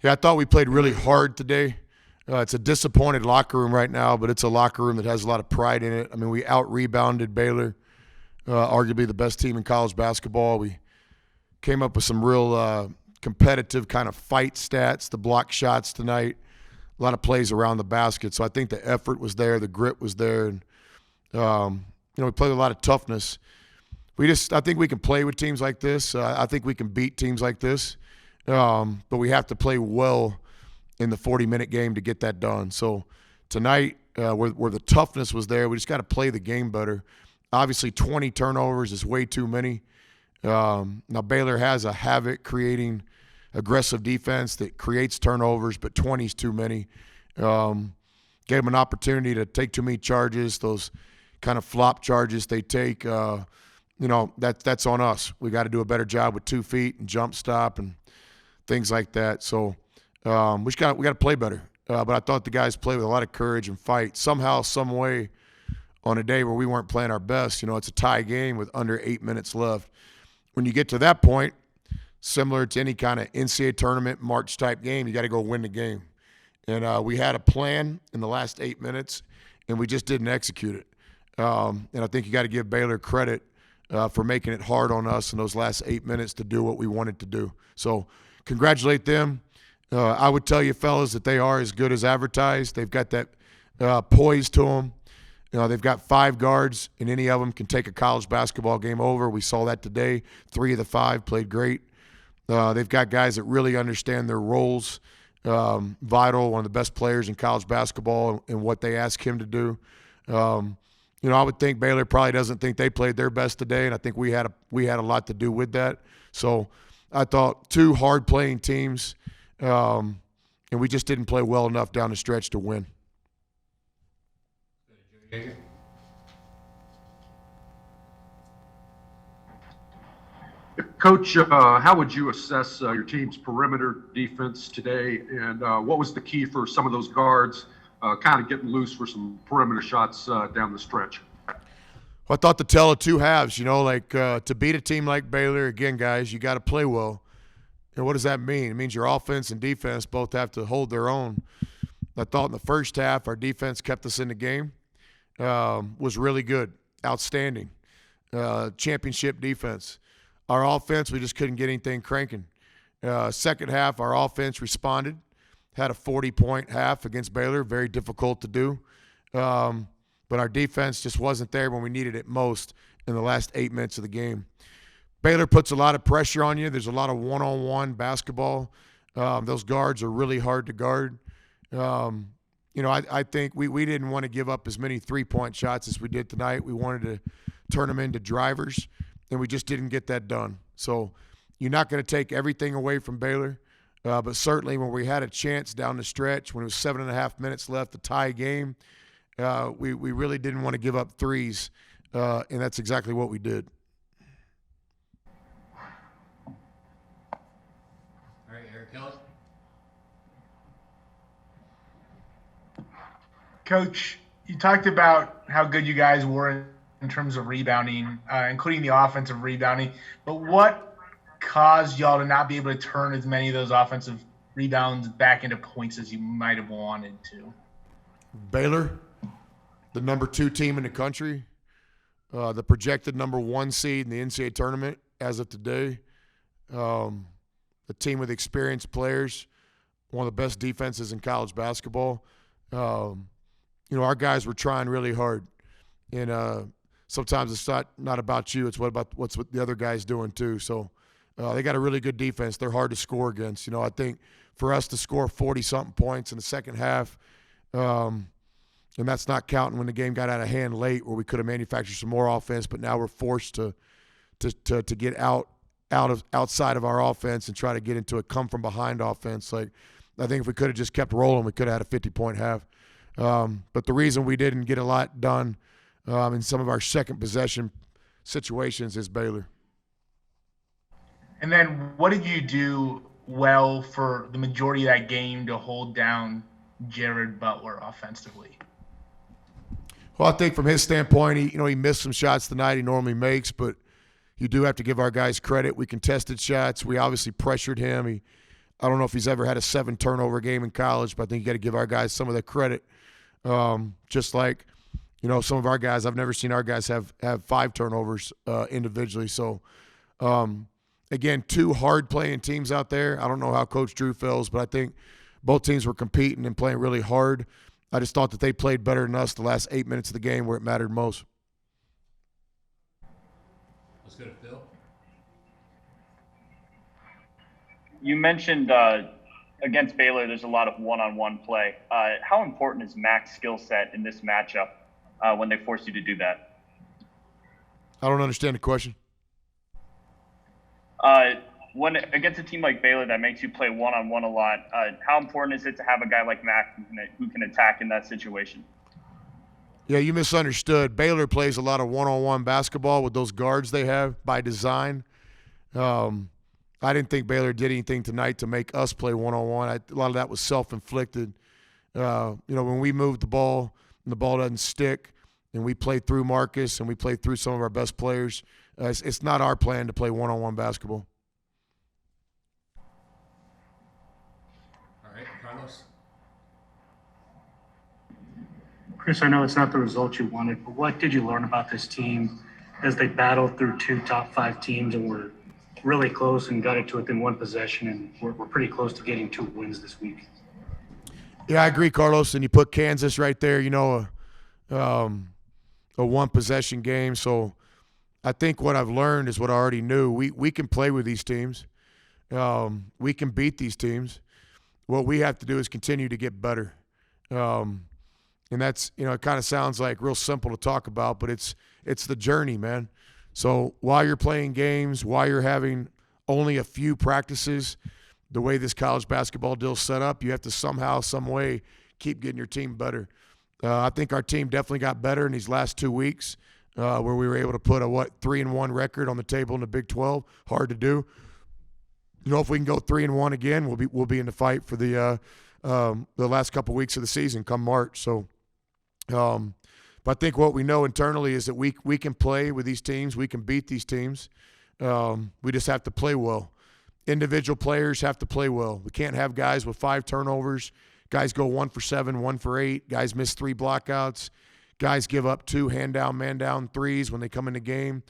Yeah, I thought we played really hard today. It's a disappointed locker room right now, but it's a locker room that has a lot of pride in it. I mean, we out-rebounded Baylor, arguably the best team in college basketball. We came up with some real competitive kind of fight stats, the block shots tonight, a lot of plays around the basket. So I think the effort was there, the grit was there, and we played a lot of toughness. I think we can play with teams like this. I think we can beat teams like this, but we have to play well in the 40-minute game to get that done. So tonight, where the toughness was there, we just got to play the game better. Obviously, 20 turnovers is way too many. Now, Baylor has a habit creating aggressive defense that creates turnovers, but 20 is too many. Gave them an opportunity to take too many charges, those kind of flop charges they take. That's on us. We got to do a better job with 2 feet and jump stop and things like that. So we got to play better. But I thought the guys played with a lot of courage and fight. Somehow, some way, on a day where we weren't playing our best, it's a tie game with under 8 minutes left. When you get to that point, similar to any kind of NCAA tournament March type game, you got to go win the game. And we had a plan in the last 8 minutes, and we just didn't execute it. And I think you got to give Baylor credit for making it hard on us in those last 8 minutes to do what we wanted to do. So congratulate them. I would tell you, fellas, that they are as good as advertised. They've got that poise to them. They've got 5 guards, and any of them can take a college basketball game over. We saw that today. 3 of the 5 played great. They've got guys that really understand their roles. Vital, one of the best players in college basketball, and what they ask him to do. I would think Baylor probably doesn't think they played their best today, and I think we had a lot to do with that. So I thought 2 hard-playing teams, and we just didn't play well enough down the stretch to win. Coach, how would you assess your team's perimeter defense today, and what was the key for some of those guards kind of getting loose for some perimeter shots down the stretch? Well, I thought the tale of 2 halves, to beat a team like Baylor, again, guys, you got to play well. And what does that mean? It means your offense and defense both have to hold their own. I thought in the first half our defense kept us in the game, was really good, outstanding, championship defense. Our offense, we just couldn't get anything cranking. Second half, our offense responded, had a 40-point half against Baylor, very difficult to do. But our defense just wasn't there when we needed it most in the last 8 minutes of the game. Baylor puts a lot of pressure on you. There's a lot of one-on-one basketball. Those guards are really hard to guard. I think we didn't want to give up as many three-point shots as we did tonight. We wanted to turn them into drivers, and we just didn't get that done. So you're not going to take everything away from Baylor, but certainly when we had a chance down the stretch, when it was 7.5 minutes left to tie game, we really didn't want to give up threes, and that's exactly what we did. All right, Eric Kelly. Coach, you talked about how good you guys were in terms of rebounding, including the offensive rebounding. But what caused y'all to not be able to turn as many of those offensive rebounds back into points as you might have wanted to? Baylor, the number 2 team in the country, the projected number 1 seed in the NCAA tournament as of today, a team with experienced players, one of the best defenses in college basketball. Our guys were trying really hard, and sometimes it's not about you. It's what's the other guys doing too. So they got a really good defense. They're hard to score against. I think for us to score 40-something points in the second half, and that's not counting when the game got out of hand late, where we could have manufactured some more offense, but now we're forced to get outside of our offense and try to get into a come from behind offense. Like, I think if we could have just kept rolling, we could have had a 50-point half. But the reason we didn't get a lot done in some of our second possession situations is Baylor. And then what did you do well for the majority of that game to hold down Jared Butler offensively? Well, I think from his standpoint, he missed some shots tonight he normally makes, but you do have to give our guys credit. We contested shots. We obviously pressured him. I don't know if he's ever had a 7-turnover game in college, but I think you got to give our guys some of the credit. Just like, some of our guys, I've never seen our guys have 5 turnovers individually. So, again, 2 hard-playing teams out there. I don't know how Coach Drew feels, but I think both teams were competing and playing really hard. I just thought that they played better than us the last 8 minutes of the game where it mattered most. Let's go to Phil. You mentioned against Baylor, there's a lot of one-on-one play. How important is Mac's skill set in this matchup when they force you to do that? I don't understand the question. When against a team like Baylor that makes you play one-on-one a lot, how important is it to have a guy like Mac who can attack in that situation? Yeah, you misunderstood. Baylor plays a lot of one-on-one basketball with those guards they have by design. I didn't think Baylor did anything tonight to make us play one-on-one. A lot of that was self-inflicted. When we move the ball and the ball doesn't stick and we play through Marcus and we play through some of our best players, it's not our plan to play one-on-one basketball. All right, Carlos. Chris, I know it's not the result you wanted, but what did you learn about this team as they battled through 2 top 5 teams and were really close and got it to within 1 possession, and we're pretty close to getting 2 wins this week? Yeah, I agree, Carlos. And you put Kansas right there, a 1-possession game. So I think what I've learned is what I already knew. We can play with these teams. We can beat these teams. What we have to do is continue to get better. And that's, it kind of sounds like real simple to talk about, but it's the journey, man. So while you're playing games, while you're having only a few practices, the way this college basketball deal's set up, you have to somehow, some way keep getting your team better. I think our team definitely got better in these last 2 weeks where we were able to put a 3-1 record on the table in the Big 12. Hard to do. If we can go 3-1 again, we'll be in the fight for the last couple weeks of the season come March. So, but I think what we know internally is that we can play with these teams. We can beat these teams. We just have to play well. Individual players have to play well. We can't have guys with 5 turnovers. Guys go 1 for 7, 1 for 8. Guys miss 3 blockouts. Guys give up 2 hand-down, man-down threes when they come in the game.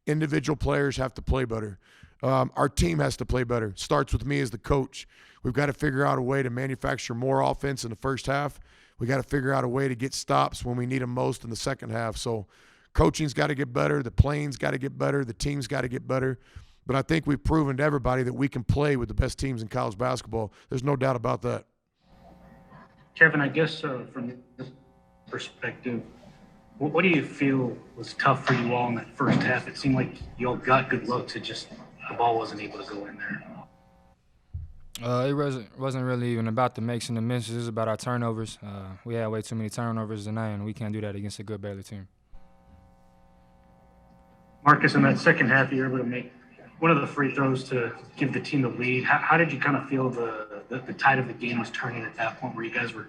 Individual players have to play better. Our team has to play better. Starts with me as the coach. We've got to figure out a way to manufacture more offense in the first half. We got to figure out a way to get stops when we need them most in the second half. So coaching's got to get better. The playing's got to get better. The team's got to get better. But I think we've proven to everybody that we can play with the best teams in college basketball. There's no doubt about that. Kevin, I guess from this perspective, what do you feel was tough for you all in that first half? It seemed like you all got good looks. It just the ball wasn't able to go in there. It wasn't really even about the makes and the misses. It was about our turnovers. We had way too many turnovers tonight, and we can't do that against a good Baylor team. Marcus, in that second half, you were able to make one of the free throws to give the team the lead. How did you kind of feel the tide of the game was turning at that point where you guys were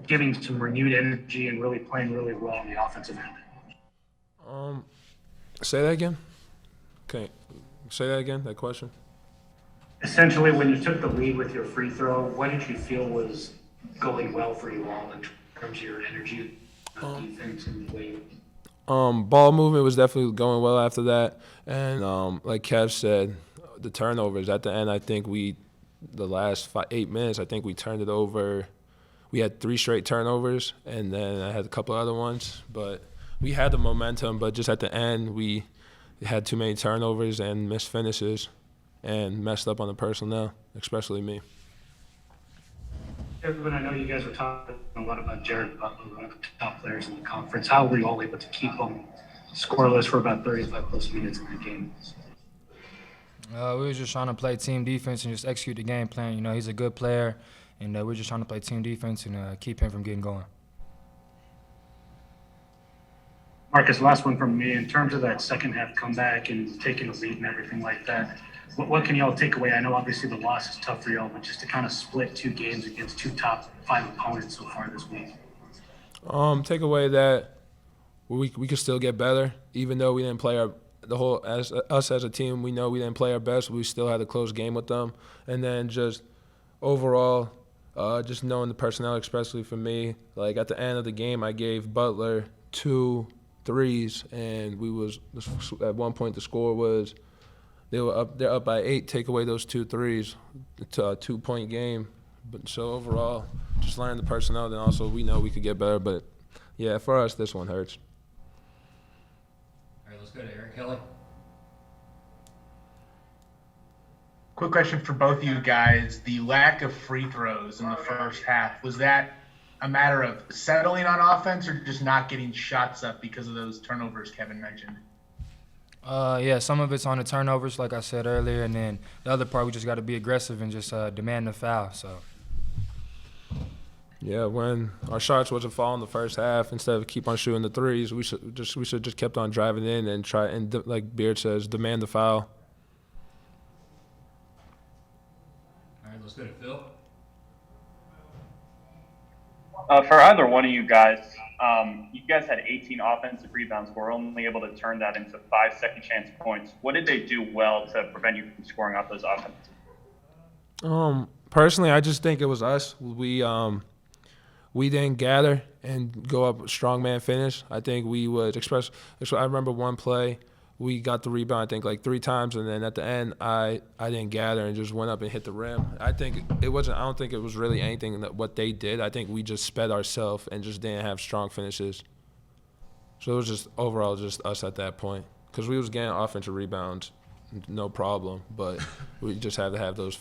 giving some renewed energy and really playing really well on the offensive end? Say that again. Okay, say that again, that question. Essentially, when you took the lead with your free throw, what did you feel was going well for you all in terms of your energy, defense, and weight? Ball movement was definitely going well after that. And like Kev said, the turnovers at the end, I think the last 8 minutes, I think we turned it over. We had 3 straight turnovers, and then I had a couple other ones. But we had the momentum, but just at the end, we had too many turnovers and missed finishes and messed up on the personnel, especially me. Kevin, I know you guys were talking a lot about Jared Butler, one of the top players in the conference. How were you all able to keep him scoreless for about 35-plus minutes in that game? We were just trying to play team defense and just execute the game plan. He's a good player, and we're just trying to play team defense and keep him from getting going. Marcus, last one from me. In terms of that second half comeback and taking the lead and everything like that, what can y'all take away? I know obviously the loss is tough for y'all, but just to kind of split 2 games against 2 top 5 opponents so far this week. Take away that we could still get better, even though we didn't play us as a team, we know we didn't play our best. We still had a close game with them, and then just overall, just knowing the personnel, especially for me, like at the end of the game, I gave Butler 2 threes, and we was at one point the score was they're up by 8. Take away those 2 threes, it's a 2-point game. But so overall, just learning the personnel. Then also we know we could get better, but yeah, for us this one hurts. All right, let's go to Eric Kelly. Quick question for both of you guys. The lack of free throws in the first half, was that a matter of settling on offense or just not getting shots up because of those turnovers Kevin mentioned? Yeah, some of it's on the turnovers, like I said earlier, and then the other part, we just got to be aggressive and just demand the foul. So. Yeah, when our shots wasn't falling the first half, instead of keep on shooting the threes, we should just kept on driving in and try and like Beard says, demand the foul. All right, let's go to Phil. For either one of you guys had 18 offensive rebounds. We're only able to turn that into 5 second chance points. What did they do well to prevent you from scoring off those offenses? Personally, I just think it was us. We didn't gather and go up strongman finish. I think we would express. I remember one play, we got the rebound I think like 3 times, and then at the end I didn't gather and just went up and hit the rim. I think it wasn't. I don't think it was really anything that what they did. I think we just sped ourselves and just didn't have strong finishes. So it was just overall just us at that point because we was getting offensive rebounds, no problem, but we just had to have those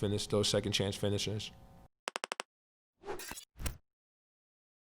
second chance finishes.